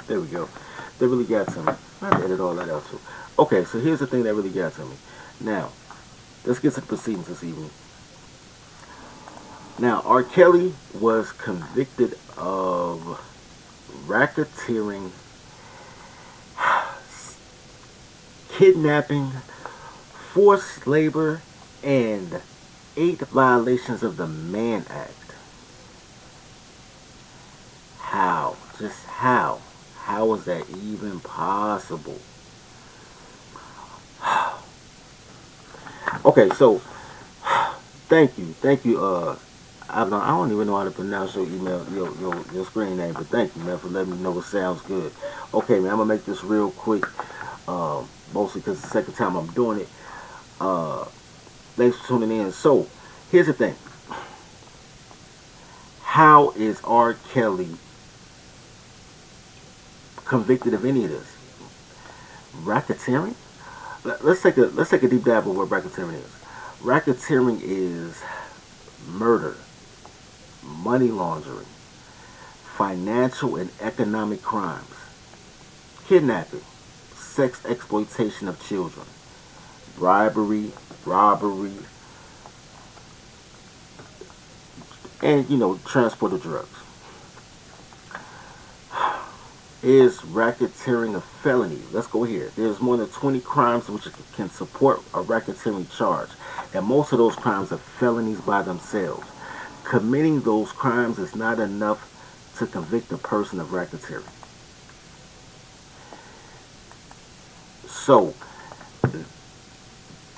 There we go. That really got to me. I had to edit all that out too. Okay, so here's the thing that really got to me. Now, let's get to the proceedings this evening. Now, R. Kelly was convicted of racketeering, kidnapping, forced labor, and 8 violations of the Mann Act. How? Just how? How is that even possible? Okay, so thank you. I don't even know how to pronounce your email, your screen name, but thank you, man, for letting me know it sounds good. Okay, man, I'm gonna make this real quick, mostly because it's the second time I'm doing it. Uh, Thanks for tuning in. So, here's the thing: how is R. Kelly convicted of any of this? Racketeering? Let's take a deep dive of what racketeering is. Racketeering is murder, money laundering, financial and economic crimes, kidnapping, sex exploitation of children, bribery, robbery, and transport of drugs. Is racketeering a felony? Let's go here. There's more than 20 crimes which can support a racketeering charge, and most of those crimes are felonies by themselves. Committing those crimes is not enough to convict a person of racketeering. So,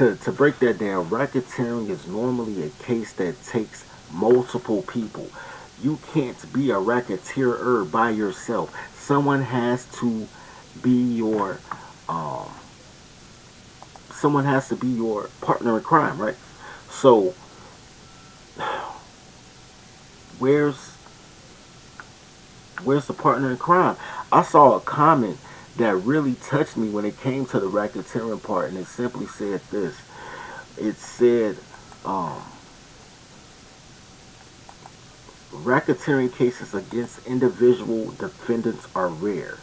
to break that down, racketeering is normally a case that takes multiple people. You can't be a racketeer by yourself. Someone has to be your um, someone has to be your partner in crime, right? So where's where's the partner in crime? I saw a comment that really touched me when it came to the racketeering part, and it simply said this. It said, um, racketeering cases against individual defendants are rare.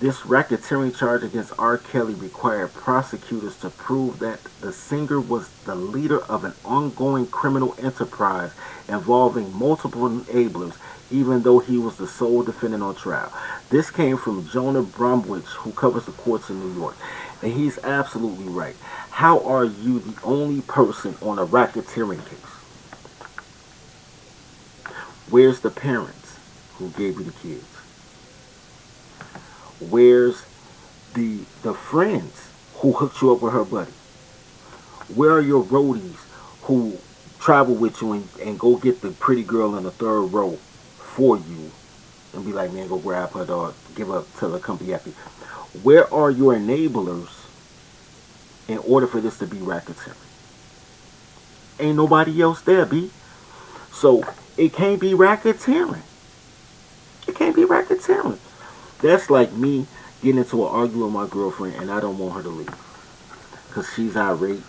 This racketeering charge against R. Kelly required prosecutors to prove that the singer was the leader of an ongoing criminal enterprise involving multiple enablers, even though he was the sole defendant on trial. This came from Jonah Bromwich, who covers the courts in New York. And he's absolutely right. How are you the only person on a racketeering case? Where's the parents who gave you the kids? Where's the friends who hooked you up with her buddy? Where are your roadies who travel with you and go get the pretty girl in the third row for you and be like, man, go grab her dog, give up, tell her come be happy? Where are your enablers in order for this to be racketeering? Ain't nobody else there, B. So it can't be racketeering. It can't be racketeering. That's like me getting into an argument with my girlfriend and I don't want her to leave because she's irate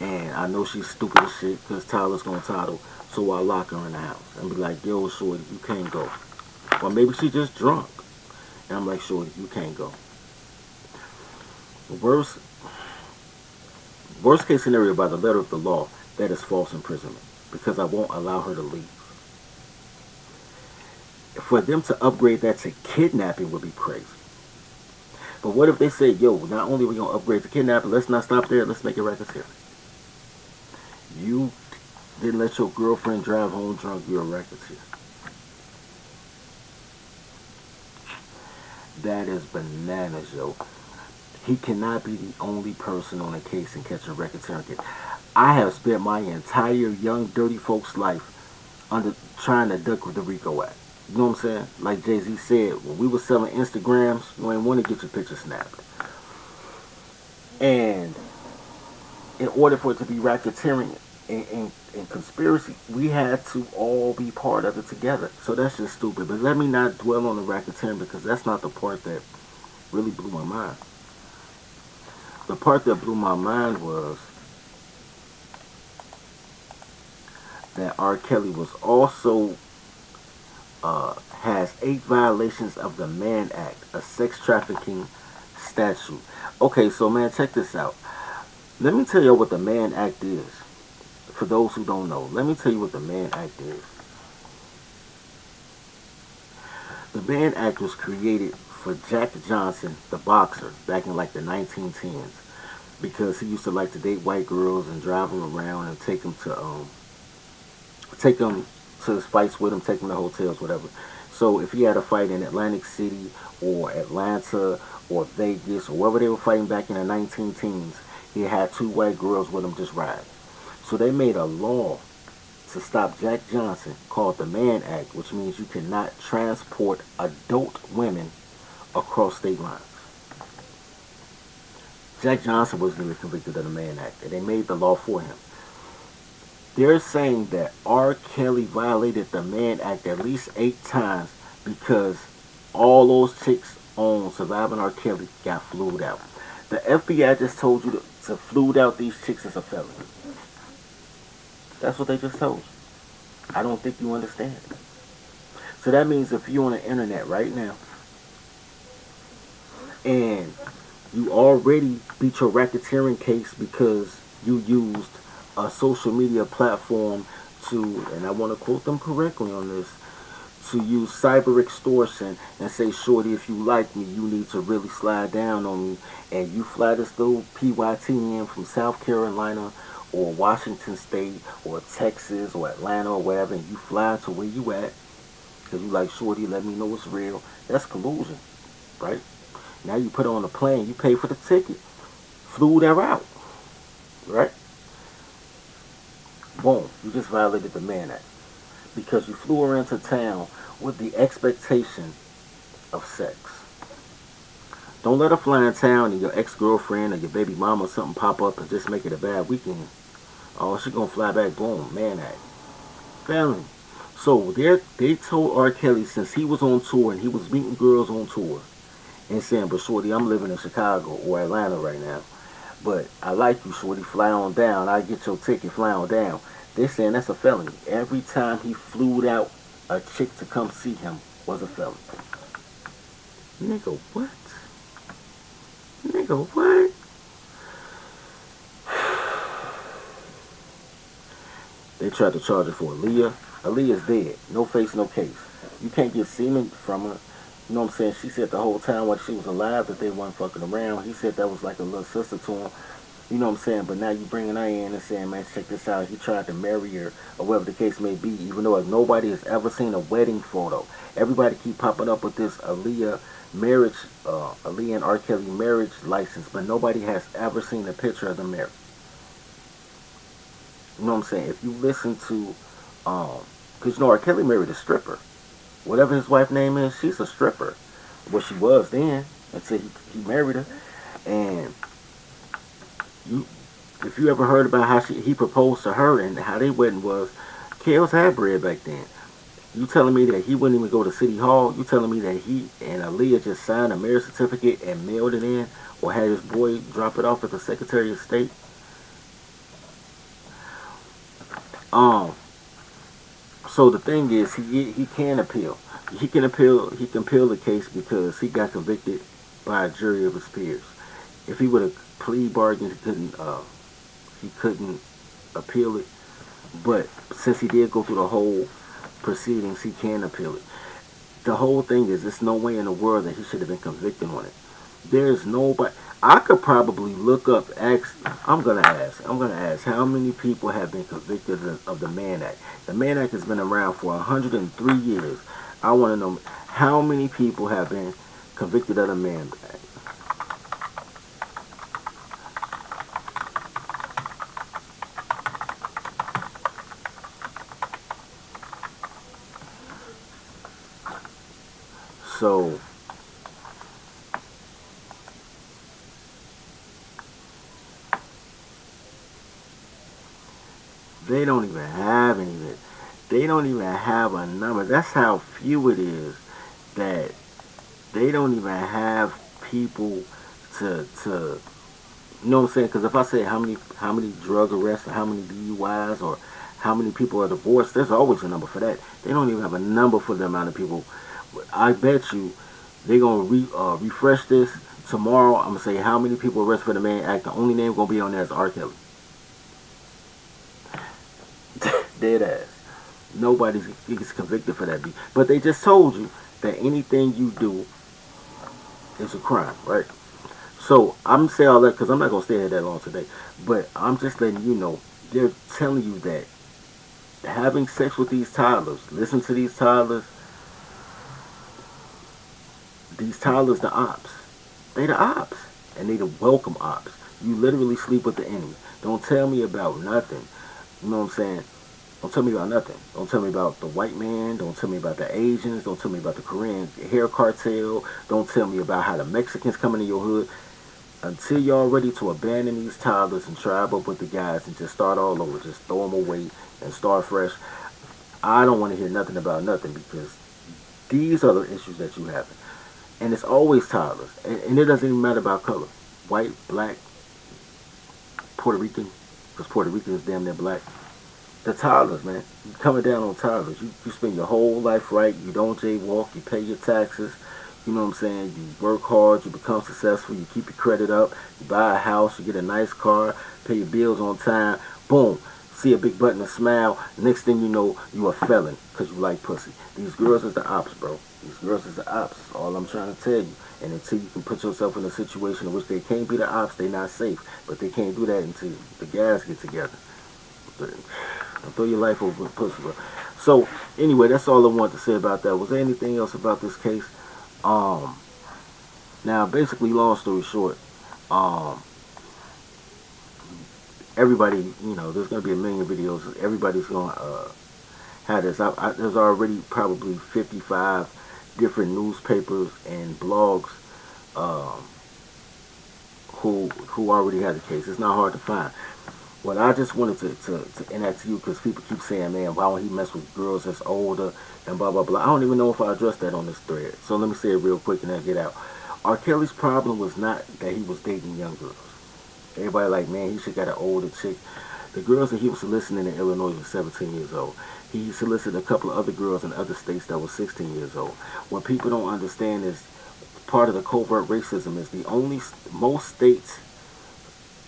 and I know she's stupid as shit because Tyler's gonna title. So I lock her in the house and be like, yo, shorty, you can't go. Or maybe she's just drunk. And I'm like, shorty, you can't go. Worst worst case scenario by the letter of the law, that is false imprisonment because I won't allow her to leave. For them to upgrade that to kidnapping would be crazy. But what if they say, yo, not only are we gonna upgrade to kidnapping, let's not stop there, let's make it racketeering. You didn't let your girlfriend drive home drunk, you're a racketeer. That is bananas, yo. He cannot be the only person on a case and catch a racketeering case. I have spent my entire young dirty folks life under trying to duck with the RICO Act. You know what I'm saying? Like Jay-Z said, when we were selling Instagrams, you ain't want to get your picture snapped. And in order for it to be racketeering and conspiracy, we had to all be part of it together. So that's just stupid. But let me not dwell on the racketeering because that's not the part that really blew my mind. The part that blew my mind was that R. Kelly was also has 8 violations of the Mann Act, a sex trafficking statute. Okay, so man, check this out. Let me tell you what the Mann Act is. For those who don't know, let me tell you what the Mann Act is. The Mann Act was created for Jack Johnson, the boxer, back in like the 1910s, because he used to like to date white girls and drive them around and take them to fights with him, take them to hotels, whatever. So if he had a fight in Atlantic City or Atlanta or Vegas or wherever they were fighting back in the 19 teens, he had 2 white girls with him just ride. So they made a law to stop Jack Johnson called the Mann Act, which means you cannot transport adult women across state lines. Jack Johnson wasn't even convicted of the Mann Act, and they made the law for him. They're saying that R. Kelly violated the Mann Act at least 8 times because all those chicks on Surviving R. Kelly got flued out. The FBI just told you to flued out these chicks as a felony. That's what they just told you. I don't think you understand. So that means if you're on the internet right now and you already beat your racketeering case because you used a social media platform to, and I want to quote them correctly on this, to use cyber extortion and say, shorty, if you like me, you need to really slide down on me. And you fly this little PYT in from South Carolina or Washington State or Texas or Atlanta or whatever, and you fly to where you at because you like, shorty, let me know it's real. That's collusion, right? Now you put her on a plane, you pay for the ticket, flew her out, right? Boom, you just violated the Mann Act because you flew her into town with the expectation of sex. Don't let her fly in town and your ex-girlfriend or your baby mama or something pop up and just make it a bad weekend. Oh, she gonna fly back, boom, Mann Act. Family. So they told R. Kelly since he was on tour and he was meeting girls on tour and saying, but shorty, I'm living in Chicago or Atlanta right now. But I like you, shorty, fly on down. I get your ticket, fly on down. They're saying that's a felony. Every time he flew out a chick to come see him was a felony. Nigga, what? Nigga, what? They tried to charge her for Aaliyah. Aaliyah's dead. No face, no case. You can't get semen from her. You know what I'm saying? She said the whole time while she was alive that they weren't fucking around. He said that was like a little sister to him. You know what I'm saying? But now you bringing her in and saying, man, check this out. He tried to marry her or whatever the case may be, even though nobody has ever seen a wedding photo. Everybody keep popping up with this Aaliyah marriage, Aaliyah and R. Kelly marriage license, but nobody has ever seen a picture of the marriage. You know what I'm saying? If you listen to, because you know R. Kelly married a stripper. Whatever his wife's name is, she's a stripper. Well, she was then until he married her. And you, if you ever heard about how he proposed to her and how they wedding was, Kels had bread back then. You telling me that he wouldn't even go to City Hall? You telling me that he and Aaliyah just signed a marriage certificate and mailed it in, or had his boy drop it off at the Secretary of State? Um. So the thing is, he can appeal. He can appeal. He can appeal the case because he got convicted by a jury of his peers. If he would have plea bargained, he couldn't appeal it. But since he did go through the whole proceedings, he can appeal it. The whole thing is, there's no way in the world that he should have been convicted on it. There's nobody. I could probably look up. I'm gonna ask. How many people have been convicted of the Mann Act? The Mann Act has been around for 103 years. I want to know how many people have been convicted of the Mann Act. So they don't even have any of it. They don't even have a number. That's how few it is that they don't even have people to you know what I'm saying? Because if I say how many drug arrests or how many DUIs or How many people are divorced? There's always a number for that. They don't even have a number for the amount of people. I bet you they're gonna refresh this tomorrow. I'm gonna say how many people arrested for the Mann Act. The only name gonna be on there is R. Kelly. Dead ass. Nobody gets convicted for that. But they just told you that anything you do is a crime, right? So I'm saying all that because I'm not gonna stay here that long today. But I'm just letting you know they're telling you that having sex with these toddlers, listen to these toddlers, the ops. They the ops, and they the welcome ops. You literally sleep with the enemy. Don't tell me about nothing. You know what I'm saying? Don't tell me about nothing. Don't tell me about the white man. Don't tell me about the Asians. Don't tell me about the Korean hair cartel. Don't tell me about how the Mexicans come into your hood. Until y'all ready to abandon these toddlers and tribe up with the guys and just start all over, just throw them away and start fresh. I don't want to hear nothing about nothing because these are the issues that you have. And it's always toddlers. And it doesn't even matter about color. White, black, Puerto Rican, because Puerto Rican is damn near black. The toddlers, man. You coming down on toddlers. You spend your whole life right. You don't jaywalk. You pay your taxes. You know what I'm saying? You work hard. You become successful. You keep your credit up. You buy a house. You get a nice car. Pay your bills on time. Boom. See a big button and smile. Next thing you know, you a felon because you like pussy. These girls is the ops, bro. These girls is the ops. That's all I'm trying to tell you. And until you can put yourself in a situation in which they can't be the ops, they not safe. But they can't do that until the guys get together. But don't throw your life over with pussy, bro. So, anyway, that's all I wanted to say about that. Was there anything else about this case? Um, Now, basically, long story short, um, everybody, there's going to be a million videos. Everybody's going to have this. There's already probably 55 different newspapers and blogs um, who already had the case. It's not hard to find. What I just wanted to enact to you, because people keep saying, man, why don't he mess with girls that's older and blah, blah, blah. I don't even know if I addressed that on this thread. So let me say it real quick and then get out. R. Kelly's problem was not that he was dating young girls. Everybody like, man, he should got an older chick. The girls that he was soliciting in Illinois were 17 years old. He solicited a couple of other girls in other states that were 16 years old. What people don't understand is part of the covert racism is most states'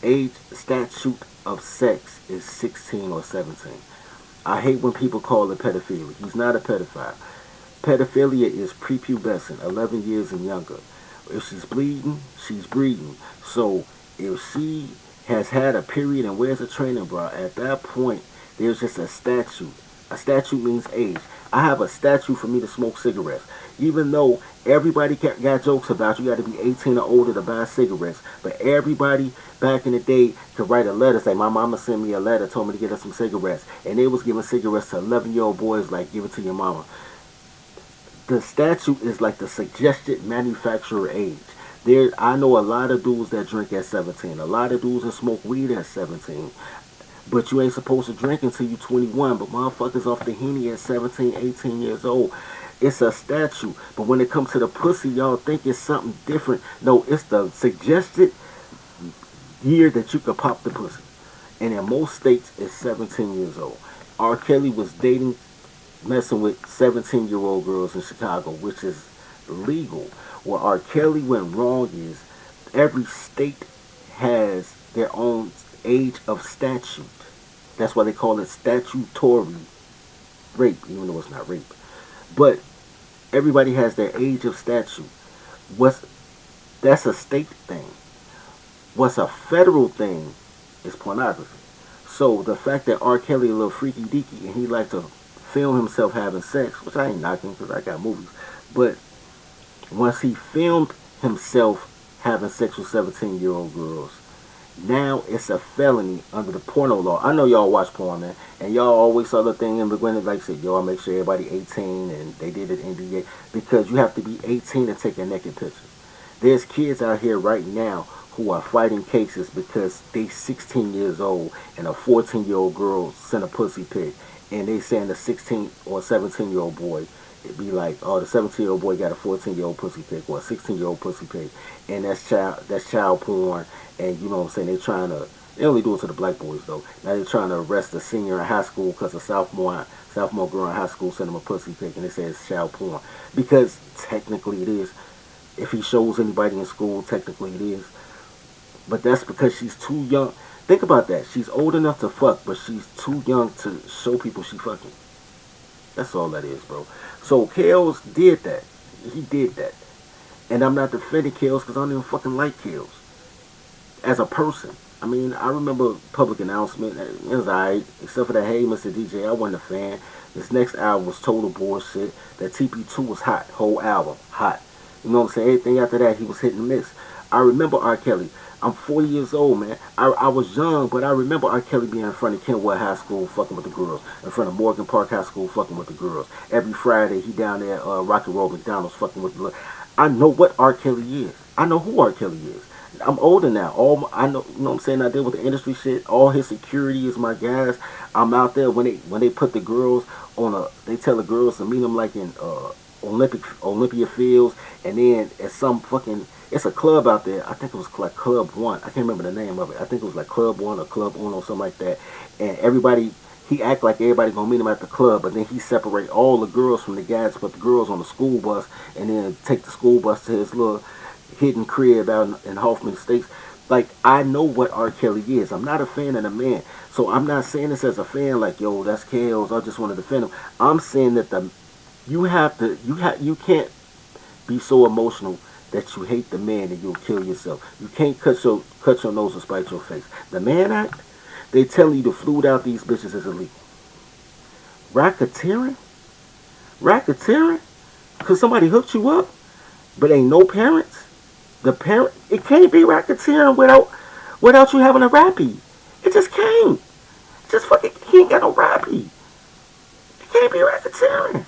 age statute of sex is 16 or 17. I hate when people call it pedophilia. He's not a pedophile. Pedophilia is prepubescent, 11 years and younger. If she's bleeding, she's breeding. So if she has had a period and wears a training bra, at that point, there's just a statute. A statute means age. I have a statute for me to smoke cigarettes. Even though everybody got jokes about you got to be 18 or older to buy cigarettes, but everybody back in the day could write a letter, say, my mama sent me a letter, told me to get her some cigarettes. And they was giving cigarettes to 11-year-old boys like, give it to your mama. The statute is like the suggested manufacturer age. I know a lot of dudes that drink at 17. A lot of dudes that smoke weed at 17. But you ain't supposed to drink until you 21. But motherfuckers off the Henny at 17, 18 years old. It's a statute. But when it comes to the pussy, y'all think it's something different. No, it's the suggested year that you could pop the pussy. And in most states, it's 17 years old. R. Kelly was messing with 17-year-old girls in Chicago, which is legal. Where R. Kelly went wrong is every state has their own age of statute. That's why they call it statutory rape, even though it's not rape. But everybody has their age of statute. That's a state thing. What's a federal thing is pornography. So the fact that R. Kelly a little freaky deaky and he liked to film himself having sex, which I ain't knocking because I got movies, but once he filmed himself having sex with 17-year-old girls, now it's a felony under the porno law. I know y'all watch porn, man, and y'all always saw the thing in the beginning, like said, y'all make sure everybody 18, and they did it in NBA, because you have to be 18 to take a naked picture. There's kids out here right now who are fighting cases because they 16 years old and a 14-year-old girl sent a pussy pic, and they saying the 16 or 17-year-old boy, it'd be like, oh, the 17-year-old boy got a 14-year-old pussy pic or a 16-year-old pussy pic, and that's child porn, and you know what I'm saying, they're trying to They only do it to the black boys though. Now they're trying to arrest a senior in high school because a sophomore girl in high school sent him a pussy pic and they say it's child porn. Because technically it is. If he shows anybody in school, technically it is. But that's because she's too young. Think about that. She's old enough to fuck, but she's too young to show people she fucking. That's all that is, bro. So Kales did that. He did that. And I'm not defending Kales because I don't even fucking like Kales as a person. I mean, I remember public announcement. It was alright, except for that, hey, Mr. DJ, I wasn't a fan. This next album was total bullshit. That TP2 was hot. Whole album, hot. You know what I'm saying? Everything after that, he was hit and miss. I remember R. Kelly. I'm 40 years old, man. I was young, but I remember R. Kelly being in front of Kenwood High School fucking with the girls. In front of Morgan Park High School fucking with the girls. Every Friday, he down there at Rock and Roll McDonald's fucking with the. I know what R. Kelly is. I know who R. Kelly is. I'm older now. I know, you know what I'm saying. I deal with the industry shit. All his security is my guys. I'm out there when they put the girls on a. They tell the girls to meet them like in Olympia Fields, and then at some fucking. It's a club out there. I think it was like Club One. I can't remember the name of it. I think it was like Club One or Club Uno or something like that. And everybody, he act like everybody gonna meet him at the club, but then he separate all the girls from the guys, put the girls on the school bus, and then take the school bus to his little hidden crib out in Hoffman Estates. Like, I know what R. Kelly is. I'm not a fan of the man. So I'm not saying this as a fan like, yo, that's Kales. I just want to defend him. I'm saying that you can't be so emotional that you hate the man and you'll kill yourself. You can't cut your nose and spite your face. The Mann Act, they tell you to flute out these bitches is illegal. Racketeering? Racketeering? Because somebody hooked you up, but ain't no parents? The parent, it can't be racketeering without you having a rappy. It just can't. Just fucking, he ain't got no rappy. It can't be racketeering.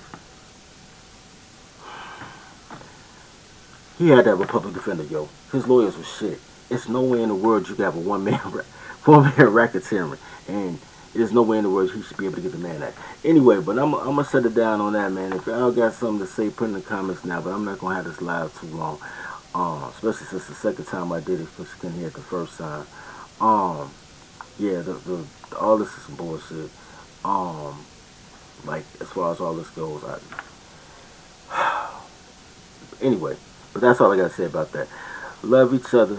He had to have a public defender, yo. His lawyers were shit. It's no way in the world you can have a one man racketeering, and there's no way in the world he should be able to get the Mann Act. Anyway, but I'm gonna set it down on that, man. If y'all got something to say, put in the comments now. But I'm not gonna have this live too long, especially since the second time I did it, because you couldn't hear it the first time. Yeah, the all this is some bullshit. Like as far as all this goes, anyway. But that's all I gotta say about that. Love each other.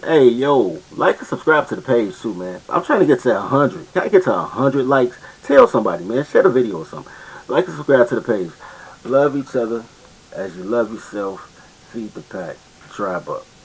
Hey, yo, like and subscribe to the page too, man. I'm trying to get to 100. Can I get to 100 likes? Tell somebody, man. Share the video or something. Like and subscribe to the page. Love each other as you love yourself. Feed the pack. Tribe up.